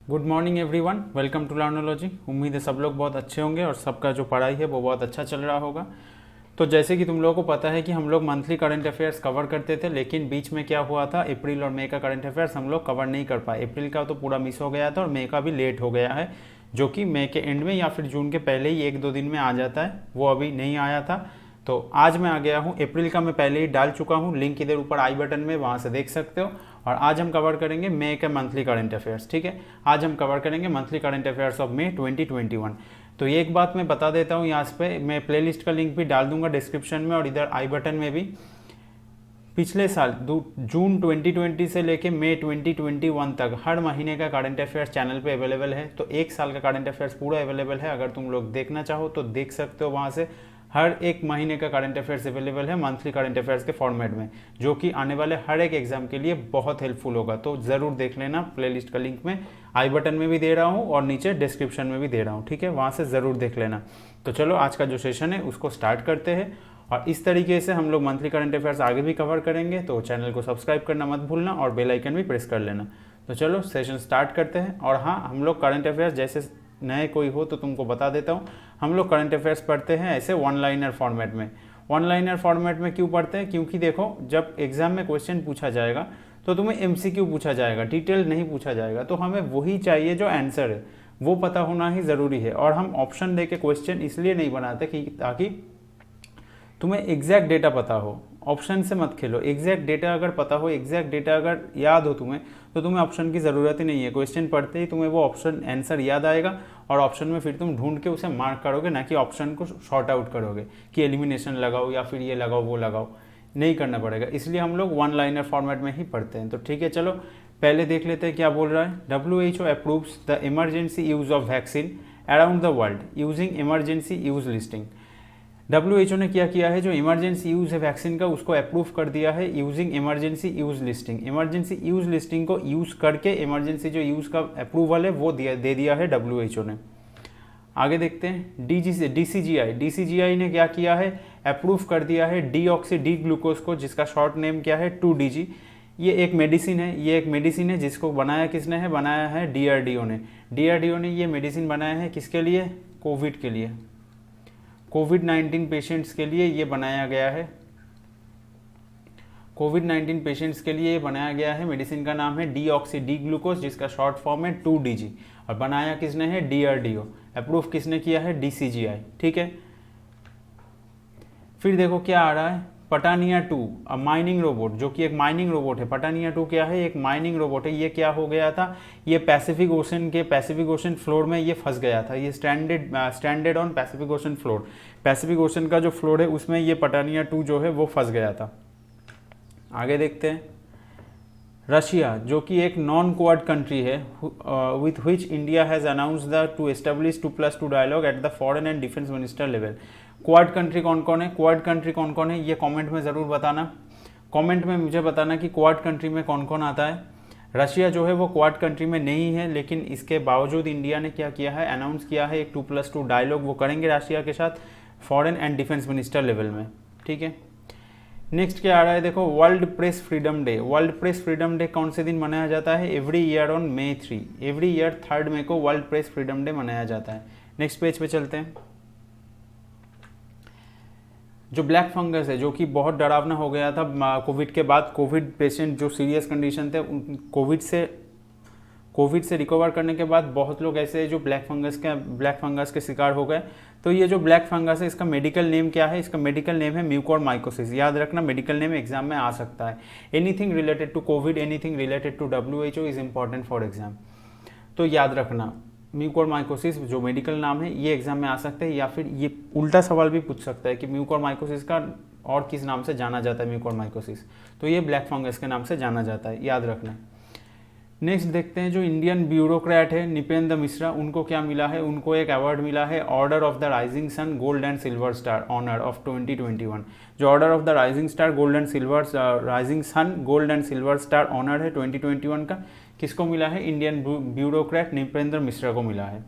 Good morning everyone, welcome to Learnology. उम्मीद है सब लोग बहुत अच्छे होंगे और सबका जो पढ़ाई है वो बहुत अच्छा चल रहा होगा। तो जैसे कि तुम लोगों को पता है कि हम लोग मंथली करंट अफेयर्स कवर करते थे, लेकिन बीच में क्या हुआ था, अप्रैल और मई का करंट अफेयर्स हम लोग कवर नहीं कर पाए। अप्रैल का तो पूरा मिस हो गया था और मई का भी लेट हो गया है, जो कि मई के एंड में या फिर जून के पहले ही 1-2 दिन में आ जाता है, वो अभी नहीं आया था। तो आज मैं आ गया हूँ। अप्रैल का मैं पहले ही डाल चुका हूँ, लिंक इधर ऊपर आई बटन में, वहाँ से देख सकते हो। और आज हम कवर करेंगे मई के मंथली करंट अफेयर्स। ठीक है, आज हम कवर करेंगे monthly current affairs of May 2021। तो ये एक बात मैं बता देता हूँ, यहाँ पे मैं प्लेलिस्ट का लिंक भी डाल दूंगा डिस्क्रिप्शन में और इधर आई बटन में भी। पिछले साल जून 2020 से लेके मई 2021 तक हर महीने का करंट अफेयर्स चैनल पे अवेलेबल है। तो एक साल का करंट अफेयर्स पूरा अवेलेबल है, अगर तुम लोग देखना चाहो तो देख सकते हो। वहाँ से हर एक महीने का करंट अफेयर्स अवेलेबल है मंथली करंट अफेयर्स के फॉर्मेट में, जो कि आने वाले हर एक एग्जाम के लिए बहुत हेल्पफुल होगा। तो ज़रूर देख लेना, प्लेलिस्ट का लिंक मैं आई बटन में भी दे रहा हूँ और नीचे डिस्क्रिप्शन में भी दे रहा हूँ। ठीक है, वहाँ से ज़रूर देख लेना। तो चलो आज का जो सेशन है उसको स्टार्ट करते हैं और इस तरीके से हम लोग मंथली करंट अफेयर्स आगे भी कवर करेंगे। तो चैनल को सब्सक्राइब करना मत भूलना और बेल आइकन भी प्रेस कर लेना। तो चलो सेशन स्टार्ट करते हैं। और हाँ, हम लोग करंट अफेयर्स, जैसे नए कोई हो तो तुमको बता देता हूँ, हम लोग करंट अफेयर्स पढ़ते हैं ऐसे वन लाइनर फॉर्मेट में। वन लाइनर फॉर्मेट में क्यों पढ़ते हैं? क्योंकि देखो, जब एग्जाम में क्वेश्चन पूछा जाएगा तो तुम्हें एमसीक्यू पूछा जाएगा, डिटेल नहीं पूछा जाएगा। तो हमें वही चाहिए जो आंसर है, वो पता होना ही ज़रूरी है। और हम ऑप्शन दे के क्वेश्चन इसलिए नहीं बनाते कि ताकि तुम्हें एग्जैक्ट डेटा पता हो। ऑप्शन से मत खेलो, एग्जैक्ट डेटा अगर पता हो, एग्जैक्ट डेटा अगर याद हो तुम्हें, तो तुम्हें ऑप्शन की ज़रूरत ही नहीं है। क्वेश्चन पढ़ते ही तुम्हें वो ऑप्शन आंसर याद आएगा और ऑप्शन में फिर तुम ढूंढ के उसे मार्क करोगे, ना कि ऑप्शन को शॉर्ट आउट करोगे कि एलिमिनेशन लगाओ या फिर ये लगाओ वो लगाओ। नहीं करना पड़ेगा, इसलिए हम लोग वन लाइनर फॉर्मेट में ही पढ़ते हैं। तो ठीक है, चलो पहले देख लेते हैं क्या बोल रहा है। WHO approves the emergency use of vaccine around the world using emergency use listing. WHO ने क्या किया है, जो इमरजेंसी यूज़ है वैक्सीन का, उसको अप्रूव कर दिया है using emergency use listing. Emergency use listing को यूज़ करके इमरजेंसी जो यूज़ का अप्रूवल है वो दे दिया है WHO ने। आगे देखते हैं DCGI ने क्या किया है, अप्रूव कर दिया है डीऑक्सी डी ग्लूकोज को, जिसका शॉर्ट नेम क्या है, 2DG। ये एक मेडिसिन है, जिसको बनाया किसने है, बनाया है DRDO ने। DRDO ने ये मेडिसिन बनाया है किसके लिए, कोविड के लिए, कोविड-19 पेशेंट्स के लिए ये बनाया गया है। कोविड-19 पेशेंट्स के लिए ये बनाया गया है। मेडिसिन का नाम है डीऑक्सी डी ग्लूकोज, जिसका शॉर्ट फॉर्म है 2DG। और बनाया किसने है, DRDO। अप्रूव किसने किया है, DCGI। ठीक है, फिर देखो क्या आ रहा है, पटानिया 2 माइनिंग रोबोट, जो कि एक माइनिंग रोबोट है। पटानिया 2 क्या है, एक माइनिंग रोबोट है। ये क्या हो गया था, ये पैसिफिक ओशन फ्लोर में ये फंस गया था। ये stranded on Pacific ocean floor, Pacific ocean का जो फ्लोर है उसमें ये पटानिया 2 जो है वो फंस गया था। आगे देखते हैं, रशिया, जो कि एक नॉन क्वाड कंट्री है, with which India has announced to establish 2+2 dialogue at the foreign and defence minister level. Quad country कौन कौन है, ये कमेंट में ज़रूर बताना। कमेंट में मुझे बताना कि क्वाड कंट्री में कौन कौन आता है। रशिया जो है वो क्वाड कंट्री में नहीं है, लेकिन इसके बावजूद इंडिया ने क्या किया है, अनाउंस किया है एक 2+2 डायलॉग वो करेंगे रशिया के साथ foreign and defence minister level में। ठीक है, नेक्स्ट क्या आ रहा है, देखो world press freedom day. World press freedom day कौन से दिन मनाया जाता है, every year on May 3। Every year 3rd मई को वर्ल्ड प्रेस फ्रीडम डे मनाया जाता है। नेक्स्ट पेज पे चलते हैं। जो ब्लैक फंगस है, जो कि बहुत डरावना हो गया था कोविड के बाद, कोविड पेशेंट जो सीरियस कंडीशन थे, कोविड से रिकवर करने के बाद बहुत लोग ऐसे जो ब्लैक फंगस के शिकार हो गए। तो ये जो ब्लैक फंगस है, इसका मेडिकल नेम क्या है, इसका मेडिकल नेम है म्यूकोरमाइकोसिस। याद रखना, मेडिकल नेम एग्जाम में आ सकता है। Anything related to covid, anything related to WHO is important for exam. तो याद रखना, म्यूकोरमाइकोसिस जो मेडिकल नाम है ये एग्जाम में आ सकता है, या फिर ये उल्टा सवाल भी पूछ सकता है कि म्यूकोरमाइकोसिस का और किस नाम से जाना जाता है म्यूकोरमाइकोसिस। तो ये ब्लैक फंगस के नाम से जाना जाता है, याद रखना। नेक्स्ट देखते हैं, जो इंडियन ब्यूरोक्रेट है निपेंद्र मिश्रा, उनको क्या मिला है, उनको एक अवार्ड मिला है order of the rising sun gold and silver star honour of 2021। जो order of the rising sun gold and silver star honour है 2021 का, किसको मिला है, इंडियन ब्यूरोक्रेट निपेंद्र मिश्रा को मिला है।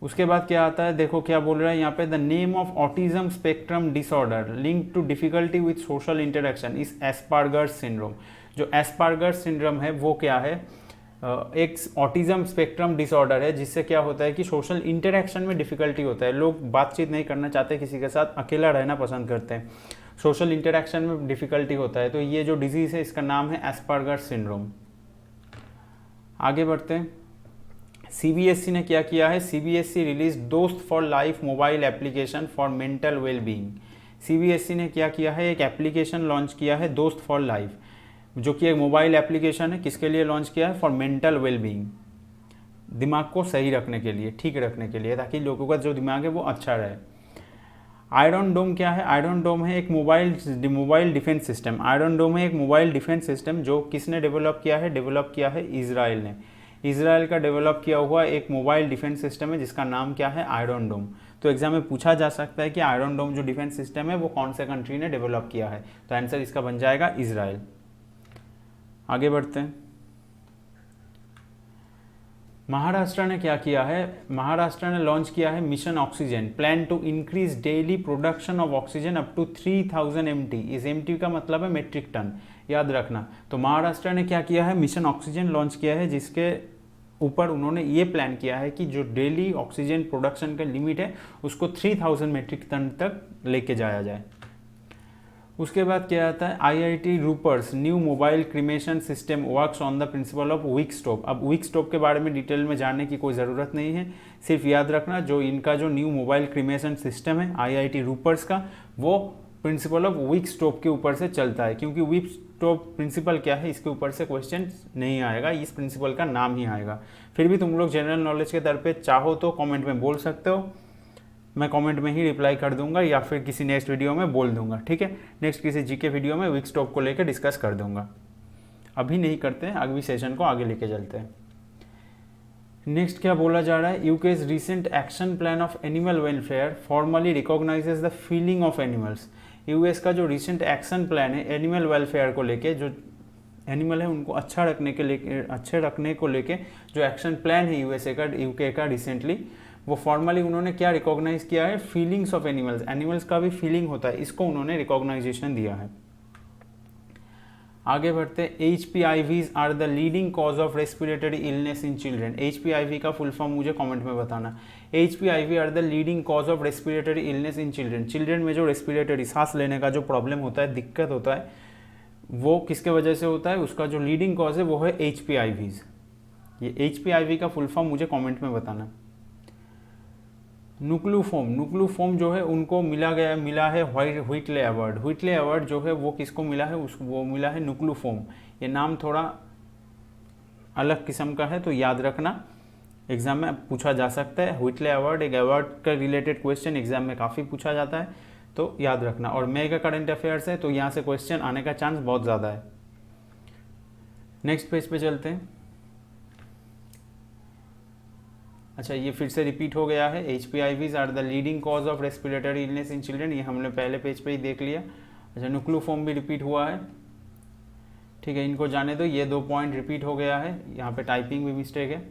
उसके बाद क्या आता है, देखो क्या बोल रहा है यहाँ पे, the name of autism spectrum disorder link to difficulty with social interaction is Asperger's syndrome. जो एस्पार्गर्स सिंड्रोम है वो क्या है, एक ऑटिज्म स्पेक्ट्रम डिसऑर्डर है, जिससे क्या होता है कि सोशल इंटरेक्शन में डिफ़िकल्टी होता है, लोग बातचीत नहीं करना चाहते किसी के साथ, अकेला रहना पसंद करते हैं, सोशल इंटरेक्शन में डिफ़िकल्टी होता है। तो ये जो डिजीज़ है इसका नाम है एस्पर्गर सिंड्रोम। आगे बढ़ते हैं। CBSE ने क्या किया है, CBSE रिलीज दोस्त for life mobile application for mental well being. CBSE ने क्या किया है, एक एप्लीकेशन लॉन्च किया है दोस्त फॉर लाइफ, जो कि एक मोबाइल एप्लीकेशन है। किसके लिए लॉन्च किया है, फॉर मेंटल वेल बीइंग, दिमाग को सही रखने के लिए, ठीक रखने के लिए, ताकि लोगों का जो दिमाग है वो अच्छा रहे। आयरन डोम क्या है, आयरन डोम है एक मोबाइल डिफेंस सिस्टम। आयरन डोम है एक मोबाइल डिफेंस सिस्टम जो किसने डेवलप किया है, डेवलप किया है इजराइल ने। इजराइल का डेवलप किया हुआ एक मोबाइल डिफेंस सिस्टम है जिसका नाम क्या है, आयरन डोम। तो एग्जाम में पूछा जा सकता है कि आयरन डोम जो डिफेंस सिस्टम है वो कौन से कंट्री ने डेवलप किया है, तो आंसर इसका बन जाएगा इजराइल। आगे बढ़ते हैं। महाराष्ट्र ने क्या किया है, महाराष्ट्र ने लॉन्च किया है mission oxygen, plan to increase daily production of oxygen up to 3000 MT। इस MT का मतलब है मेट्रिक टन, याद रखना। तो महाराष्ट्र ने क्या किया है, मिशन ऑक्सीजन लॉन्च किया है, जिसके ऊपर उन्होंने ये प्लान किया है कि जो डेली ऑक्सीजन प्रोडक्शन का लिमिट है उसको 3000 मेट्रिक टन तक लेके जाया जाए। उसके बाद क्या आता है, IIT Ropar's new mobile cremation system works on the principle of wick stove. अब विक स्टोव के बारे में डिटेल में जानने की कोई ज़रूरत नहीं है, सिर्फ याद रखना जो इनका जो न्यू मोबाइल क्रीमेशन सिस्टम है IIT रूपर्स का, वो प्रिंसिपल ऑफ विक स्टोव के ऊपर से चलता है। क्योंकि विक स्टोव प्रिंसिपल क्या है, इसके ऊपर से क्वेश्चन नहीं आएगा, इस प्रिंसिपल का नाम ही आएगा। फिर भी तुम लोग जनरल नॉलेज के तौर पे चाहो तो कमेंट में बोल सकते हो, मैं कमेंट में ही रिप्लाई कर दूंगा या फिर किसी नेक्स्ट वीडियो में बोल दूंगा, ठीक है। नेक्स्ट किसी जीके वीडियो में विक स्टोव को लेकर डिस्कस कर दूंगा, अभी नहीं करते हैं, अगली सेशन को आगे लेके चलते हैं। नेक्स्ट क्या बोला जा रहा है, UK's recent action plan of animal welfare formally recognises the feeling of animals. US का जो रिसेंट एक्शन प्लान है एनिमल वेलफेयर को लेके, जो एनिमल है उनको अच्छे रखने को लेके जो एक्शन प्लान है यूके का रिसेंटली, वो फॉर्मली उन्होंने क्या रिकॉग्नाइज किया है, फीलिंग्स ऑफ एनिमल्स, एनिमल्स का भी फीलिंग होता है, इसको उन्होंने रिकॉग्नाइजेशन दिया है। आगे बढ़ते हैं। HPIVs are the leading cause of respiratory illness in children. HPIV का फुल फॉर्म मुझे कमेंट में बताना। HPIV are the leading cause of respiratory illness in children. Children में जो रेस्पिरेटरी सांस लेने का जो प्रॉब्लम होता है, दिक्कत होता है, वो किसके वजह से होता है, उसका जो लीडिंग कॉज है वो है HPIVs। ये HPIV का फुल फॉर्म मुझे कॉमेंट में बताना। नुक्लूफोम जो है उनको मिला है व्हिटले अवार्ड। व्हिटले अवार्ड जो है वो किसको मिला है, वो मिला है नुक्लूफोम। ये नाम थोड़ा अलग किस्म का है तो याद रखना, एग्जाम में पूछा जा सकता है। व्हिटले अवार्ड एक अवार्ड का रिलेटेड क्वेश्चन एग्जाम में काफ़ी पूछा जाता है, तो याद रखना। और मेगा करंट अफेयर्स है तो यहाँ से क्वेश्चन आने का चांस बहुत ज़्यादा है। नेक्स्ट पेज पे चलते हैं। अच्छा, ये फिर से रिपीट हो गया है, HPIVs are the leading cause of respiratory illness in children, ये हमने पहले पेज पे ही देख लिया। अच्छा, नुक्लूफोम भी रिपीट हुआ है, ठीक है, इनको जाने दो, ये 2 पॉइंट रिपीट हो गया है, यहाँ पे टाइपिंग भी मिस्टेक है,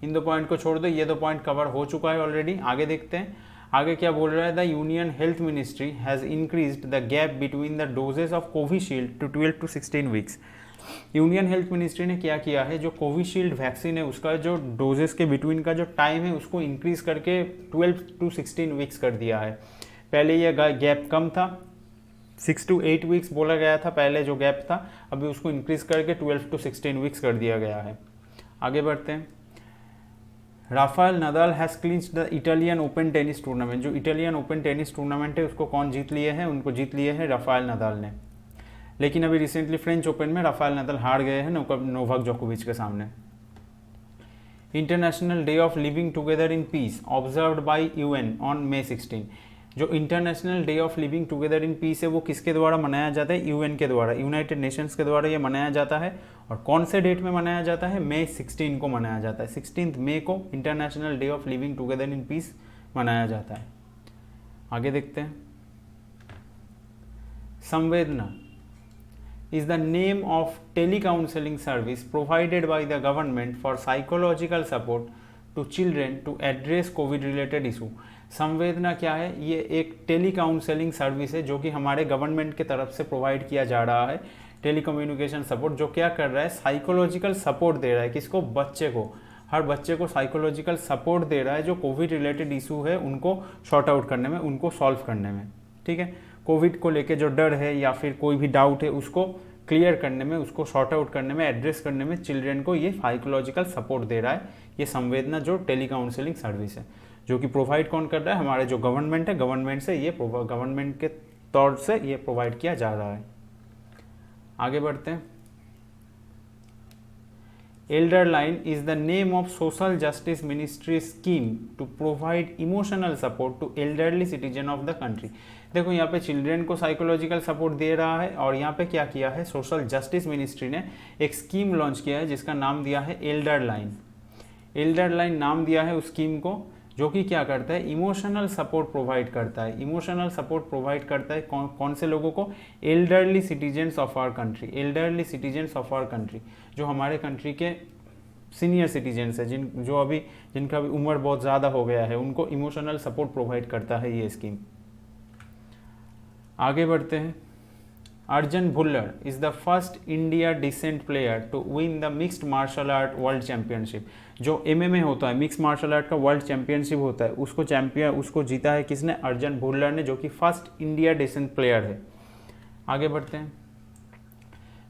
इन 2 पॉइंट को छोड़ दो, ये 2 पॉइंट कवर हो चुका है ऑलरेडी। आगे देखते हैं, आगे क्या बोल रहा है, the union health ministry has increased the gap between the doses of Covishield to 12 to 16 वीक्स। यूनियन हेल्थ मिनिस्ट्री ने क्या किया है, जो कोविशील्ड वैक्सीन है उसका जो डोजेस के बिटवीन का जो टाइम है उसको इंक्रीज करके 12 to 16 वीक्स कर दिया है। पहले ये गैप कम था, 6 to 8 वीक्स बोला गया था पहले जो गैप था, अभी उसको इंक्रीज करके 12 to 16 वीक्स कर दिया गया है। आगे बढ़ते हैं। Rafael Nadal has clinched the Italian open tennis tournament. जो इटालियन ओपन टेनिस टूर्नामेंट है उसको कौन जीत लिए हैं, उनको जीत लिए हैं राफेल नदाल ने। लेकिन अभी रिसेंटली फ्रेंच ओपन में राफेल नदाल हार गए हैं नोवाक जोकोविच के सामने। International day of living together in peace observed bye UN on May 16। जो international day of living together in peace है वो किसके द्वारा मनाया जाता है, UN के द्वारा, यूनाइटेड नेशंस के द्वारा ये मनाया जाता है। और कौन से डेट में मनाया जाता है, May 16 को मनाया जाता है। 16 मई को international day of living together in peace मनाया जाता है। आगे देखते हैं। संवेदना is the name of telecounseling service provided by the government for psychological support to children to address COVID related issue। संवेदना क्या है, ये एक टेली काउंसलिंग सर्विस है जो कि हमारे गवर्नमेंट के तरफ से प्रोवाइड किया जा रहा है टेलीकम्युनिकेशन सपोर्ट, जो क्या कर रहा है, साइकोलॉजिकल सपोर्ट दे रहा है किसको, बच्चे को, हर बच्चे को साइकोलॉजिकल सपोर्ट दे रहा है जो कोविड रिलेटेड इशू है उनको सॉर्ट आउट करने में, उनको सॉल्व करने में, ठीक है। कोविड को लेके जो डर है या फिर कोई भी डाउट है उसको क्लियर करने में, उसको सॉर्ट आउट करने में, एड्रेस करने में चिल्ड्रेन को ये साइकोलॉजिकल सपोर्ट दे रहा है। ये संवेदना जो टेली काउंसलिंग सर्विस है, जो कि प्रोवाइड कौन कर रहा है, हमारे जो गवर्नमेंट है, गवर्नमेंट से ये गवर्नमेंट के तौर से ये प्रोवाइड किया जा रहा है। आगे बढ़ते हैं। Elder Line is the name of social justice ministry scheme to provide emotional support to elderly citizen of the country. देखो यहाँ पे चिल्ड्रेन को साइकोलॉजिकल सपोर्ट दे रहा है, और यहाँ पे क्या किया है, सोशल जस्टिस मिनिस्ट्री ने एक स्कीम लॉन्च किया है जिसका नाम दिया है एल्डर लाइन। एल्डर लाइन नाम दिया है उस स्कीम को, जो कि क्या करता है, इमोशनल सपोर्ट प्रोवाइड करता है। इमोशनल सपोर्ट प्रोवाइड करता है कौन से लोगों को, elderly citizens of our country. Elderly citizens of our country, जो हमारे कंट्री के सीनियर सिटीजन्स है, जिनका अभी उम्र बहुत ज़्यादा हो गया है, उनको इमोशनल सपोर्ट प्रोवाइड करता है ये स्कीम। आगे बढ़ते हैं। Arjun Bhullar is the first India descent player to win the mixed martial art world championship. जो MMA होता है, मिक्स मार्शल आर्ट का वर्ल्ड चैंपियनशिप होता है, उसको जीता है किसने, अर्जुन भुल्लर ने, जो कि फर्स्ट इंडिया डिसेंट प्लेयर है। आगे बढ़ते हैं।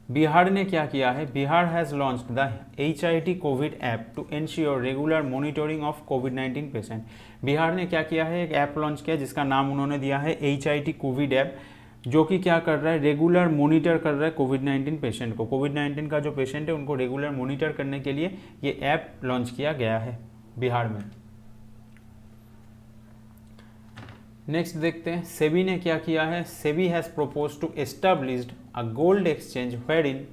बिहार ने क्या किया है, Bihar has launched the HIT covid app to ensure regular monitoring of कोविड-19 पेशेंट। बिहार ने क्या किया है, एक ऐप लॉन्च किया जिसका नाम उन्होंने दिया है HIT कोविड ऐप, जो कि क्या कर रहा है, रेगुलर मॉनिटर कर रहा है कोविड-19 पेशेंट को। कोविड-19 का जो पेशेंट है उनको रेगुलर मॉनिटर करने के लिए ये ऐप लॉन्च किया गया है बिहार में। नेक्स्ट देखते हैं, सेबी ने क्या किया है। SEBI has propose to established a gold exchange where in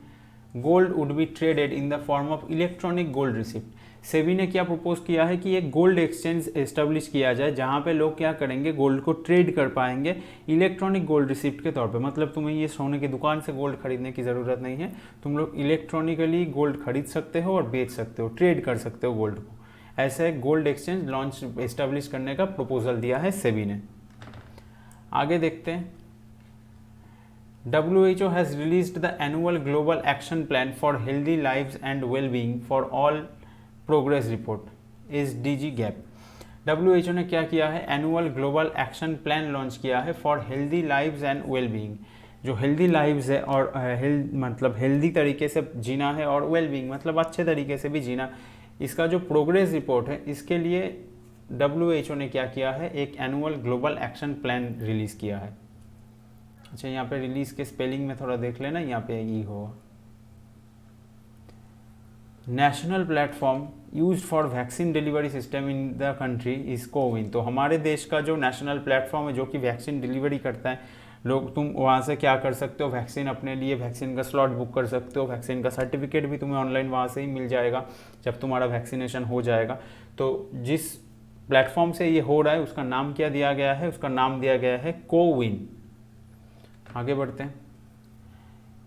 gold would be traded in the form of electronic gold receipt. SEBI ने क्या प्रपोज किया है कि एक गोल्ड एक्सचेंज एस्टेब्लिश किया जाए जहां पे लोग क्या करेंगे, गोल्ड को ट्रेड कर पाएंगे इलेक्ट्रॉनिक गोल्ड रिसिप्ट के तौर पे। मतलब तुम्हें ये सोने की दुकान से गोल्ड खरीदने की ज़रूरत नहीं है, तुम लोग इलेक्ट्रॉनिकली गोल्ड खरीद सकते हो और बेच सकते हो, ट्रेड कर सकते हो गोल्ड को। ऐसे गोल्ड एक्सचेंज लॉन्च एस्टेब्लिश करने का प्रपोजल दिया है सेबी ने। आगे देखते हैं। WHO has released the annual global action plan for healthy lives and well-being for all progress report SDG gap. WHO ने क्या किया है, annual global action plan launch किया है for healthy lives and wellbeing. जो हेल्दी लाइव्स है और मतलब हेल्दी तरीके से जीना है, और वेलबींग मतलब अच्छे तरीके से भी जीना, इसका जो प्रोग्रेस रिपोर्ट है इसके लिए WHO ने क्या किया है, एक annual global action plan release किया है। अच्छा, यहाँ पे रिलीज़ के स्पेलिंग में थोड़ा देख लेना, यहाँ पे ई होगा। National platform used for vaccine delivery system in the country is CoWIN. तो हमारे देश का जो नेशनल प्लेटफॉर्म है जो कि वैक्सीन डिलीवरी करता है, लोग तुम वहाँ से क्या कर सकते हो, वैक्सीन अपने लिए वैक्सीन का स्लॉट बुक कर सकते हो, वैक्सीन का सर्टिफिकेट भी तुम्हें ऑनलाइन वहाँ से ही मिल जाएगा जब तुम्हारा वैक्सीनेशन हो जाएगा। तो जिस प्लेटफॉर्म से ये हो रहा है उसका नाम क्या दिया गया है, उसका नाम दिया गया है कोविन। आगे बढ़ते हैं।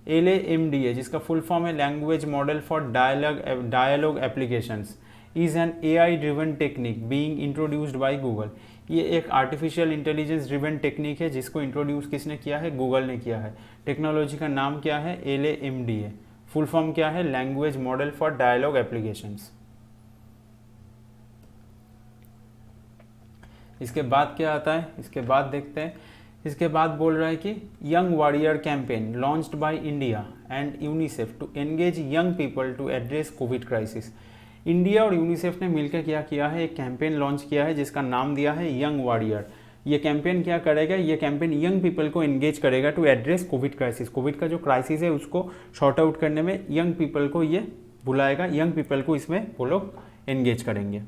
LAMDA, जिसका फुल फॉर्म है language model for dialogue applications, is an AI driven technique being introduced by Google. ये एक आर्टिफिशियल इंटेलिजेंस ड्रिवन टेक्निक है जिसको इंट्रोड्यूस किसने किया है, गूगल ने किया है। टेक्नोलॉजी का नाम क्या है, LAMDA। फुल फॉर्म क्या है, language model for dialogue applications. इसके बाद क्या आता है, इसके बाद देखते हैं। इसके बाद बोल रहा है कि young warrior campaign launched by India and UNICEF to engage young people to address covid crisis. India और यूनिसेफ ने मिलकर क्या किया है, एक कैंपेन लॉन्च किया है जिसका नाम दिया है यंग वॉरियर। ये कैंपेन क्या करेगा, ये कैंपेन यंग पीपल को एंगेज करेगा to address covid crisis. Covid का जो क्राइसिस है उसको शॉर्ट आउट करने में यंग पीपल को ये बुलाएगा, यंग पीपल को इसमें वो लोग एंगेज करेंगे।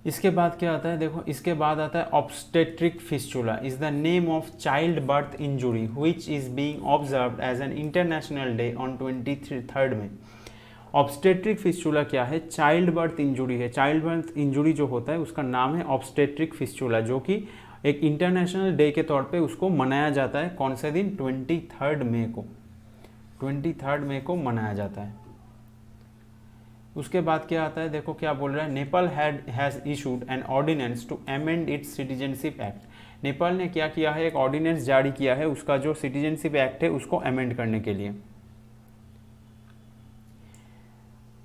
इसके बाद क्या आता है, देखो इसके बाद आता है obstetric fistula is the name of child birth injury which is being observed as an international day on 23 May. Obstetric fistula क्या है, चाइल्ड बर्थ इंजुरी है। चाइल्ड बर्थ इंजुरी जो होता है उसका नाम है ऑब्स्टेट्रिक फिस्टुला, जो कि एक इंटरनेशनल डे के तौर पे उसको मनाया जाता है। कौन से दिन, 23 मई को, 23 मई को मनाया जाता है। उसके बाद क्या आता है, देखो क्या बोल रहा है, Nepal has issued an ordinance to amend its citizenship act. Nepal ने क्या किया है, एक ऑर्डिनेंस जारी किया है उसका जो सिटीजनशिप एक्ट है उसको अमेंड करने के लिए।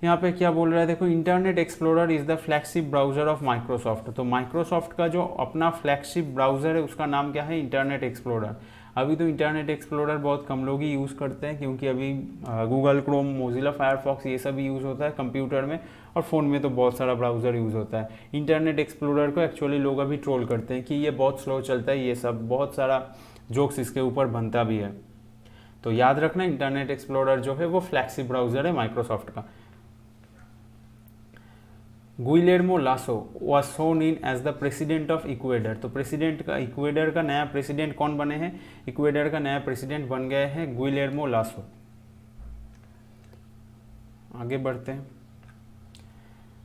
यहाँ पे क्या बोल रहा है देखो, internet explorer is the flagship browser of Microsoft. तो माइक्रोसॉफ्ट का जो अपना फ्लैगशिप ब्राउज़र है उसका नाम क्या है, इंटरनेट एक्सप्लोरर। अभी तो इंटरनेट एक्सप्लोरर बहुत कम लोग ही यूज़ करते हैं, क्योंकि अभी गूगल क्रोम, मोजिला फायरफॉक्स ये सब यूज़ होता है कंप्यूटर में, और फ़ोन में तो बहुत सारा ब्राउज़र यूज़ होता है। इंटरनेट एक्सप्लोरर को एक्चुअली लोग अभी ट्रोल करते हैं कि ये बहुत स्लो चलता है, ये सब बहुत सारा जोक्स इसके ऊपर बनता भी है। तो याद रखना, इंटरनेट एक्सप्लोरर जो है वो फ्लैगशिप ब्राउज़र है माइक्रोसॉफ्ट का। Guillermo lasso was sworn in as the president of Ecuador. तो प्रेसिडेंट का, इक्वेडर का नया प्रेसिडेंट कौन बने हैं, इक्वेडर का नया प्रेसिडेंट बन गए हैं गुइलेर्मो लासो। आगे बढ़ते हैं।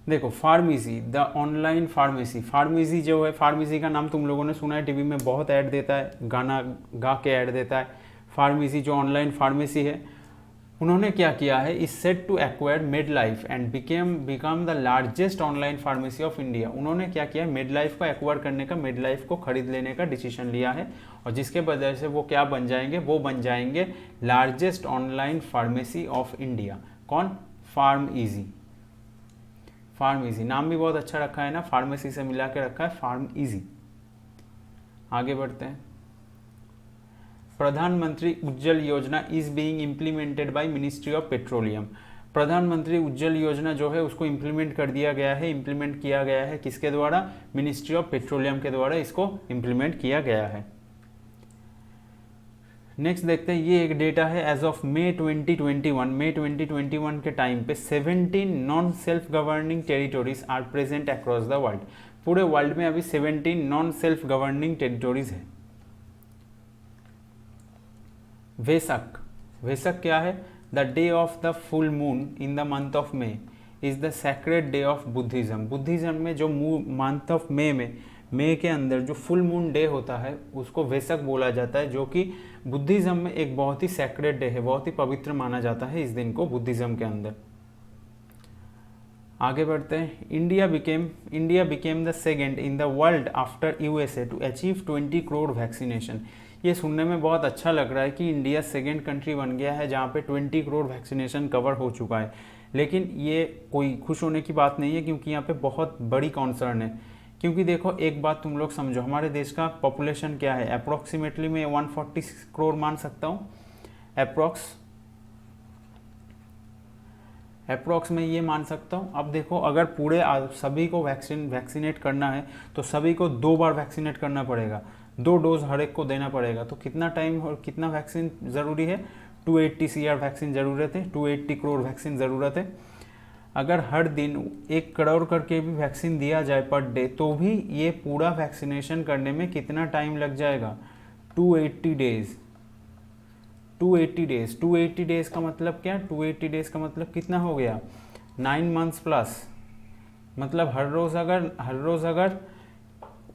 देखो pharmacy, the online pharmacy. Pharmacy जो है, फार्मेसी का नाम तुम लोगों ने सुना है, टीवी में बहुत ऐड देता है, गाना गा के ऐड देता है। फार्मेसी जो ऑनलाइन फार्मेसी है, उन्होंने क्या किया है, is set to acquire Medlife and become the largest online pharmacy of India. उन्होंने क्या किया, मेडलाइफ को एक्वायर करने का, मेडलाइफ को खरीद लेने का डिसीजन लिया है, और जिसके वजह से वो क्या बन जाएंगे, वो बन जाएंगे largest online pharmacy of India. कौन, फार्म इजी। फार्म इजी नाम भी बहुत अच्छा रखा है ना, फार्मेसी से मिला के रखा है, फार्म इजी। आगे बढ़ते हैं। प्रधानमंत्री उज्ज्वल योजना is being implemented by ministry of petroleum. प्रधानमंत्री उज्ज्वल योजना जो है उसको इम्प्लीमेंट कर दिया गया है, इम्प्लीमेंट किया गया है किसके द्वारा, मिनिस्ट्री ऑफ पेट्रोलियम के द्वारा इसको इम्प्लीमेंट किया गया है। नेक्स्ट देखते हैं, ये एक डेटा है एज ऑफ मई 2021 के टाइम पे 17 non self governing territories are present across the world. पूरे वर्ल्ड में अभी 17 नॉन सेल्फ गवर्निंग टेरिटोरीज है। वेसक, वेसक क्या है, the day of the full moon in the month of May is the sacred day of Buddhism. Buddhism में जो month of May के अंदर जो फुल मून डे होता है उसको वेसक बोला जाता है, जो कि बुद्धिज्म में एक बहुत ही सैक्रेड डे है, बहुत ही पवित्र माना जाता है इस दिन को बुद्धिज्म के अंदर। आगे बढ़ते हैं। India became the second in the world after USA to achieve 20 crore vaccination. ये सुनने में बहुत अच्छा लग रहा है कि इंडिया सेकेंड कंट्री बन गया है जहाँ पे 20 करोड़ वैक्सीनेशन कवर हो चुका है, लेकिन ये कोई खुश होने की बात नहीं है, क्योंकि यहाँ पे बहुत बड़ी कॉन्सर्न है। क्योंकि देखो एक बात तुम लोग समझो, हमारे देश का पॉपुलेशन क्या है, अप्रोक्सीमेटली मैं 140 करोड़ मान सकता हूँ, अप्रोक्स में ये मान सकता हूँ। अब देखो अगर पूरे सभी को वैक्सीनेट करना है तो सभी को 2 बार वैक्सीनेट करना पड़ेगा, 2 डोज हर एक को देना पड़ेगा। तो कितना टाइम और कितना वैक्सीन ज़रूरी है, 280 CR वैक्सीन ज़रूरत है, 280 करोड़ वैक्सीन ज़रूरत है। अगर हर दिन 1 करोड़ करके भी वैक्सीन दिया जाए पर डे, तो भी ये पूरा वैक्सीनेशन करने में कितना टाइम लग जाएगा, 280 डेज। 280 डेज का मतलब क्या, 280 डेज का मतलब कितना हो गया, 9 मंथ्स प्लस। मतलब हर रोज़ अगर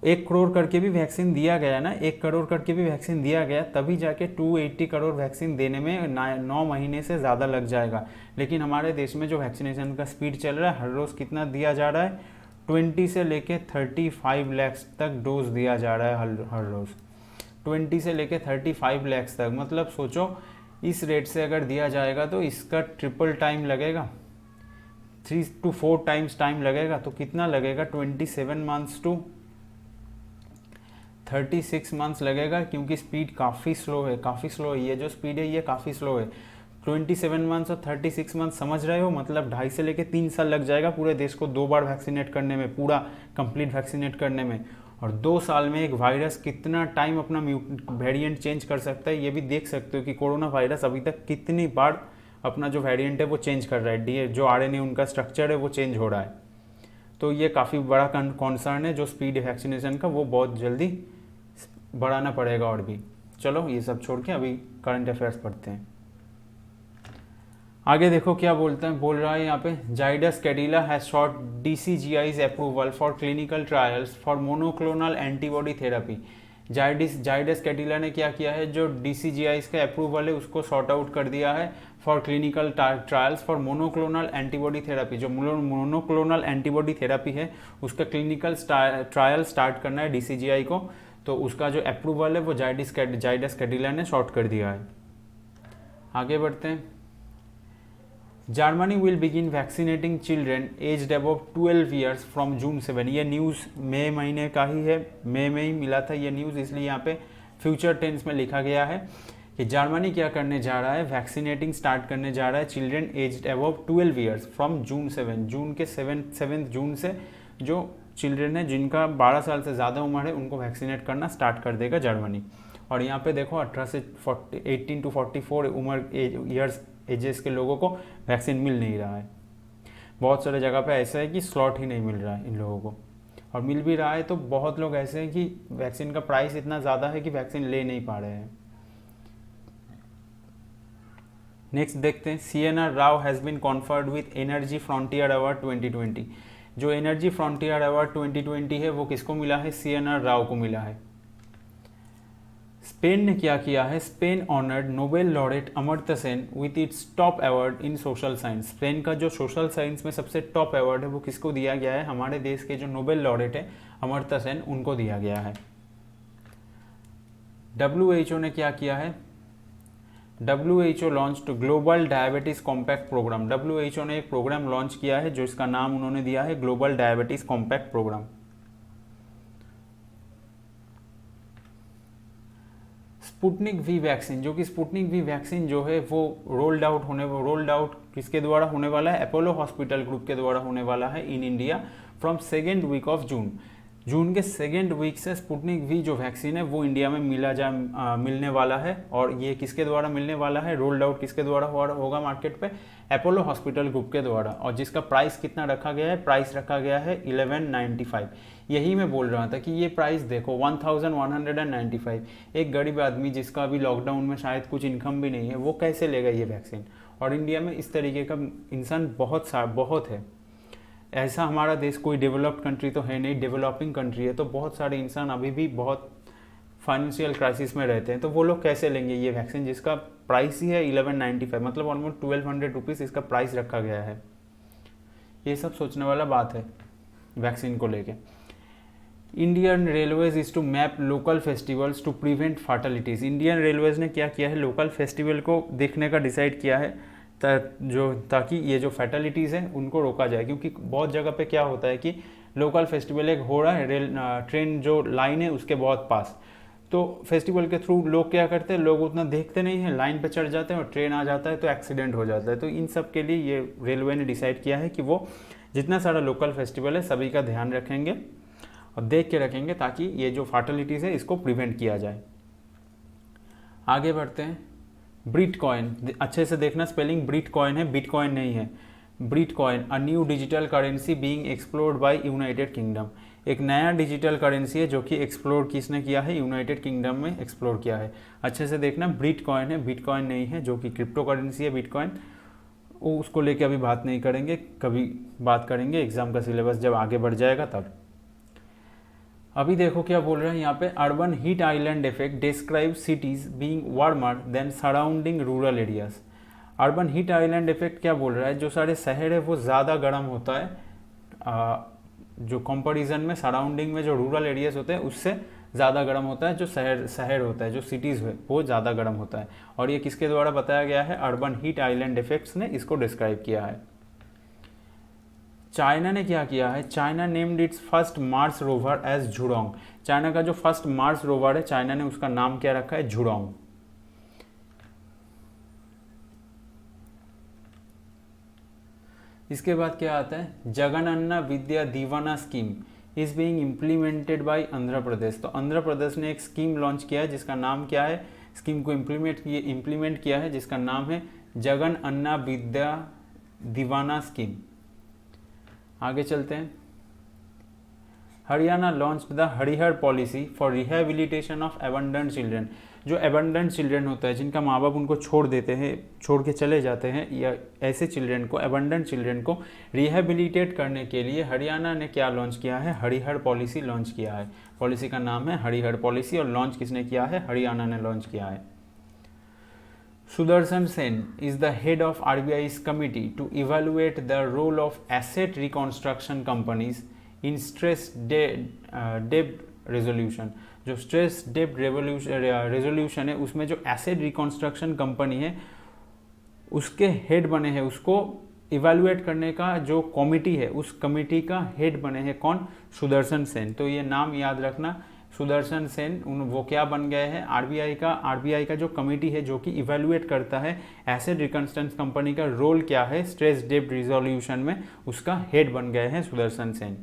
1 करोड़ करके भी वैक्सीन दिया गया ना, 1 करोड़ करके भी वैक्सीन दिया गया, तभी जाके 280 करोड़ वैक्सीन देने में 9 महीने से ज़्यादा लग जाएगा। लेकिन हमारे देश में जो वैक्सीनेशन का स्पीड चल रहा है, हर रोज़ कितना दिया जा रहा है, 20 से लेके 35 लाख तक डोज दिया जा रहा है हर रोज़, 20 से लेके 35 लाख तक। मतलब सोचो इस रेट से अगर दिया जाएगा तो इसका ट्रिपल टाइम लगेगा, 3 to 4 टाइम्स टाइम लगेगा। तो कितना लगेगा, 27 मंथ्स टू 36 मंथ्स लगेगा, क्योंकि स्पीड काफ़ी स्लो है, ये जो स्पीड है ये काफ़ी स्लो है। 27 मंथ्स और 36 मंथ समझ रहे हो, मतलब 2.5 से लेके 3 साल लग जाएगा पूरे देश को 2 बार वैक्सीनेट करने में, पूरा कंप्लीट वैक्सीनेट करने में। और 2 साल में एक वायरस कितना टाइम अपना वेरिएंट चेंज कर सकता है, ये भी देख सकते हो कि कोरोना वायरस अभी तक कितनी बार अपना जो वेरिएंट है वो चेंज कर रहा है, जो RNA उनका स्ट्रक्चर है वो चेंज हो रहा है। तो ये काफ़ी बड़ा कॉन्सर्न है, जो स्पीड है वैक्सीनेशन का वो बहुत जल्दी बढ़ाना पड़ेगा। और भी चलो ये सब छोड़ के अभी करंट अफेयर्स पढ़ते हैं। आगे देखो क्या बोल रहा है यहाँ पे, Zydus Cadila has shot DCGI's approval for clinical trials for monoclonal antibody therapy. Zydus Cadila ने क्या किया है, जो DCGI का अप्रूवल है उसको सॉर्ट आउट कर दिया है for clinical trials for monoclonal antibody therapy. जो मोनोक्लोनल एंटीबॉडी थेरेपी है उसका क्लिनिकल ट्रायल स्टार्ट करना है DCGI को। तो उसका जो अप्रूवल है वो जाइडस कैडिला ने शॉर्ट कर दिया है। आगे बढ़ते हैं। Germany will begin vaccinating children aged above 12 years from June 7। ये न्यूज़ मई महीने का ही है, मई में ही मिला था ये न्यूज़, इसलिए यहाँ पे फ्यूचर टेंस में लिखा गया है कि जर्मनी क्या करने जा रहा है, वैक्सीनेटिंग स्टार्ट करने जा रहा है children aged above 12 years from June 7। जून के 7 जून से जो चिल्ड्रेन है जिनका 12 साल से ज़्यादा उम्र है उनको वैक्सीनेट करना स्टार्ट कर देगा जर्मनी। और यहाँ पे देखो 18 to 44 उम्र ईयर्स एजेस के लोगों को वैक्सीन मिल नहीं रहा है। बहुत सारे जगह पे ऐसा है कि स्लॉट ही नहीं मिल रहा है इन लोगों को, और मिल भी रहा है तो बहुत लोग ऐसे हैं कि वैक्सीन का प्राइस इतना ज़्यादा है कि वैक्सीन ले नहीं पा रहे हैं। नेक्स्ट देखते हैं। CNR Rao has been conferred with energy frontier award 2020। जो एनर्जी फ्रंटियर अवार्ड 2020 है वो किसको मिला है, CNR राव को मिला है। स्पेन ने क्या किया है, Spain honoured Nobel laureate Amartya Sen with its top award in social science. Spain का जो सोशल साइंस में सबसे टॉप अवार्ड है वो किसको दिया गया है, हमारे देश के जो नोबेल लॉरेट है अमर्त्य सेन उनको दिया गया है। WHO ने क्या किया है, WHO launched global diabetes compact programme. WHO ने एक प्रोग्राम लॉन्च किया है जो इसका नाम उन्होंने दिया है global diabetes compact programme. Sputnik V vaccine, जो कि स्पुतनिक वी वैक्सीन जो है वो रोल्ड आउट किसके द्वारा होने वाला है, अपोलो हॉस्पिटल ग्रुप के द्वारा होने वाला है in India from 2nd week of June. June के 2nd वीक से स्पुतनिक वी जो वैक्सीन है वो इंडिया में मिलने वाला है। और ये किसके द्वारा मिलने वाला है, रोल्ड आउट किसके द्वारा होगा मार्केट पे, अपोलो हॉस्पिटल ग्रुप के द्वारा। और जिसका प्राइस कितना रखा गया है, प्राइस रखा गया है 1195। यही मैं बोल रहा था कि ये प्राइस देखो 1195। एक गरीब आदमी जिसका अभी लॉकडाउन में शायद कुछ इनकम भी नहीं है वो कैसे लेगा ये वैक्सीन। और इंडिया में इस तरीके का इंसान बहुत है। ऐसा हमारा देश कोई डेवलप्ड कंट्री तो है नहीं, डेवलपिंग कंट्री है, तो बहुत सारे इंसान अभी भी बहुत फाइनेंशियल क्राइसिस में रहते हैं। तो वो लोग कैसे लेंगे ये वैक्सीन जिसका प्राइस ही है 1195, मतलब ऑलमोस्ट 1200 रुपीज़ इसका प्राइस रखा गया है। ये सब सोचने वाला बात है वैक्सीन को लेके। Indian Railways is to map local festivals to prevent fatalities. Indian Railways ने क्या किया है, लोकल फेस्टिवल को देखने का डिसाइड किया है ताकि ये जो फैटलिटीज़ हैं उनको रोका जाए। क्योंकि बहुत जगह पे क्या होता है कि लोकल फेस्टिवल एक हो रहा है, ट्रेन जो लाइन है उसके बहुत पास, तो फेस्टिवल के थ्रू लोग क्या करते हैं, लोग उतना देखते नहीं हैं, लाइन पे चढ़ जाते हैं और ट्रेन आ जाता है तो एक्सीडेंट हो जाता है। तो इन सब के लिए ये रेलवे ने डिसाइड किया है कि वो जितना सारा लोकल फेस्टिवल है सभी का ध्यान रखेंगे और देख के रखेंगे ताकि ये जो फार्टलिटीज़ है इसको प्रिवेंट किया जाए। आगे बढ़ते हैं। ब्रिटकॉइन, अच्छे से देखना स्पेलिंग, ब्रिटकॉइन है, बिटकॉइन नहीं है। Britcoin, a new digital currency being explored by United Kingdom. एक नया डिजिटल करेंसी है जो कि एक्सप्लोर किसने किया है, यूनाइटेड किंगडम में एक्सप्लोर किया है। अच्छे से देखना, ब्रिटकॉइन है, बिटकॉइन नहीं है, जो कि क्रिप्टो करेंसी है बिटकॉइन। उसको लेके अभी बात नहीं करेंगे, कभी बात करेंगे एग्जाम का सिलेबस जब आगे बढ़ जाएगा तब। अभी देखो क्या बोल रहे हैं यहाँ पे, urban heat island effect describe cities being warmer than surrounding rural areas. Urban heat island effect क्या बोल रहा है, जो सारे शहर है वो ज़्यादा गर्म होता है जो कंपैरिजन में सराउंडिंग में जो रूरल एरियाज होते हैं उससे ज़्यादा गर्म होता है। जो शहर होता है, जो सिटीज़ है वो ज़्यादा गर्म होता है। और ये किसके द्वारा बताया गया है, अर्बन हीट आइलैंड इफेक्ट्स ने इसको डिस्क्राइब किया है। चाइना ने क्या किया है, China named its first Mars rover as Zhurong. China का जो फर्स्ट मार्स रोवर है चाइना ने उसका नाम क्या रखा है, झुडोंग। इसके बाद क्या आता है, Jagananna Vidya Deevena scheme is being implemented by Andhra Pradesh. तो आंध्र प्रदेश ने एक स्कीम लॉन्च किया है जिसका नाम क्या है, स्कीम को इम्प्लीमेंट किया है जिसका नाम है जगनन्ना विद्या दीवाना स्कीम। आगे चलते हैं। Haryana launched the Harihar policy for rehabilitation of abundant children. जो एबंडेंट चिल्ड्रन होता है, जिनका माँ बाप उनको छोड़ देते हैं, छोड़ के चले जाते हैं, या ऐसे चिल्ड्रन को, एबंडेंट चिल्ड्रन को रिहेबिलिटेट करने के लिए हरियाणा ने क्या लॉन्च किया है, हरिहर पॉलिसी लॉन्च किया है। पॉलिसी का नाम है हरिहर पॉलिसी और लॉन्च किसने किया है, हरियाणा ने लॉन्च किया है। Sudarshan Sen is the head of RBI's committee to evaluate the role of asset reconstruction companies in stress debt resolution. जो स्ट्रेस डेब्ट रेजोल्यूशन है उसमें जो एसेट रिकॉन्स्ट्रक्शन कंपनी है उसके हेड बने हैं, उसको इवैल्यूएट करने का जो कमिटी है उस कमिटी का हेड बने हैं कौन? सुदर्शन सेन। तो ये नाम याद रखना, सुदर्शन सेन। वो क्या बन गए हैं? आरबीआई का जो कमिटी है जो कि इवैल्यूएट करता है एसेट रिकन्स्ट्रक्शन कंपनी का रोल क्या है स्ट्रेस डेब्ट रिजोल्यूशन में, उसका हेड बन गए हैं सुदर्शन सेन।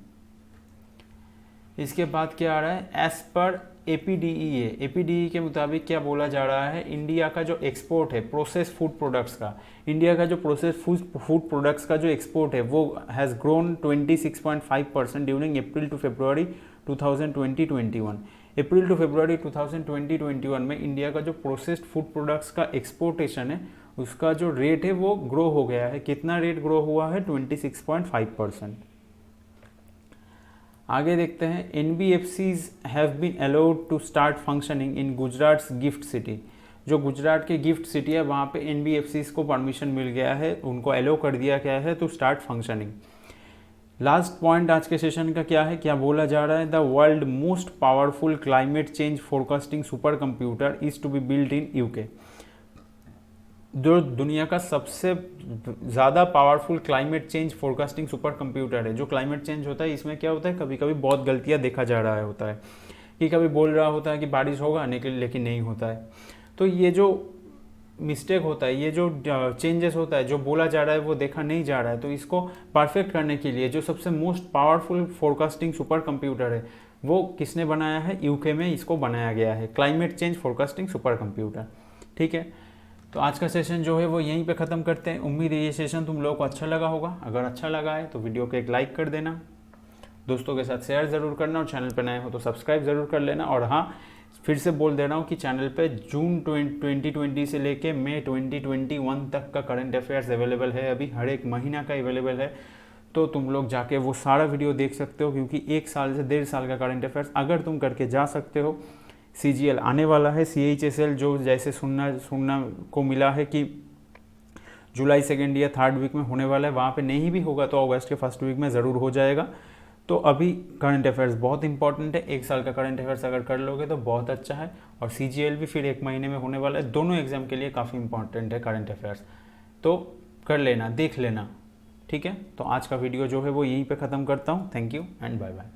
इसके बाद क्या आ रहा है? एज पर एपीडीई के मुताबिक क्या बोला जा रहा है? इंडिया का जो एक्सपोर्ट है प्रोसेस फूड प्रोडक्ट्स का, इंडिया का जो प्रोसेस फूड प्रोडक्ट्स का जो एक्सपोर्ट है वो has grown 26.5% during April to February 2020-21। April to February 2020-21 में इंडिया का जो प्रोसेस्ड फूड प्रोडक्ट्स का एक्सपोर्टेशन है उसका जो रेट है वो ग्रो हो गया है। कितना रेट ग्रो हुआ है? 26.5%। आगे देखते हैं, NBFCs have been allowed to start functioning in Gujarat GIFT City. जो गुजरात के गिफ्ट सिटी है वहाँ पे NBFCs को परमिशन मिल गया है, उनको अलाउ कर दिया गया है to start functioning. Last point आज के सेशन का क्या है? क्या बोला जा रहा है? The world most powerful climate change forecasting super computer is to be built in UK। जो दुनिया का सबसे ज़्यादा powerful climate change forecasting super computer है। जो क्लाइमेट चेंज होता है इसमें क्या होता है, कभी कभी बहुत गलतियाँ देखा जा रहा होता है कि कभी बोल रहा होता है कि बारिश होगा लेकिन नहीं होता है। तो ये जो मिस्टेक होता है, ये जो चेंजेस होता है, जो बोला जा रहा है वो देखा नहीं जा रहा है, तो इसको परफेक्ट करने के लिए जो सबसे most powerful forecasting super computer है वो किसने बनाया है? UK में इसको बनाया गया है, climate change forecasting super computer. ठीक है, तो आज का सेशन जो है वो यहीं पे ख़त्म करते हैं। उम्मीद है ये सेशन तुम लोगों को अच्छा लगा होगा। अगर अच्छा लगा है तो वीडियो को एक लाइक कर देना, दोस्तों के साथ शेयर ज़रूर करना, और चैनल पर नए हो तो सब्सक्राइब ज़रूर कर लेना। और हाँ, फिर से बोल दे रहा हूँ कि चैनल पे जून 2020 से लेके मई 2021 तक का करंट अफेयर्स अवेलेबल है। अभी हर एक महीना का अवेलेबल है, तो तुम लोग जाके वो सारा वीडियो देख सकते हो, क्योंकि 1 साल से 1.5 साल का करंट अफेयर्स अगर तुम करके जा सकते हो। CGL आने वाला है, CHSL जो जैसे सुनना को मिला है कि जुलाई 2nd या 3rd वीक में होने वाला है, वहाँ पे नहीं भी होगा तो अगस्त के 1st वीक में ज़रूर हो जाएगा। तो अभी करंट अफेयर्स बहुत इंपॉर्टेंट है, 1 साल का करंट अफेयर्स अगर कर लोगे तो बहुत अच्छा है। और CGL भी फिर 1 महीने में होने वाला है। दोनों एग्जाम के लिए काफ़ी इंपॉर्टेंट है करंट अफेयर्स, तो कर लेना, देख लेना। ठीक है, तो आज का वीडियो जो है वो यहीं पे ख़त्म करता हूँ। Thank you and bye bye.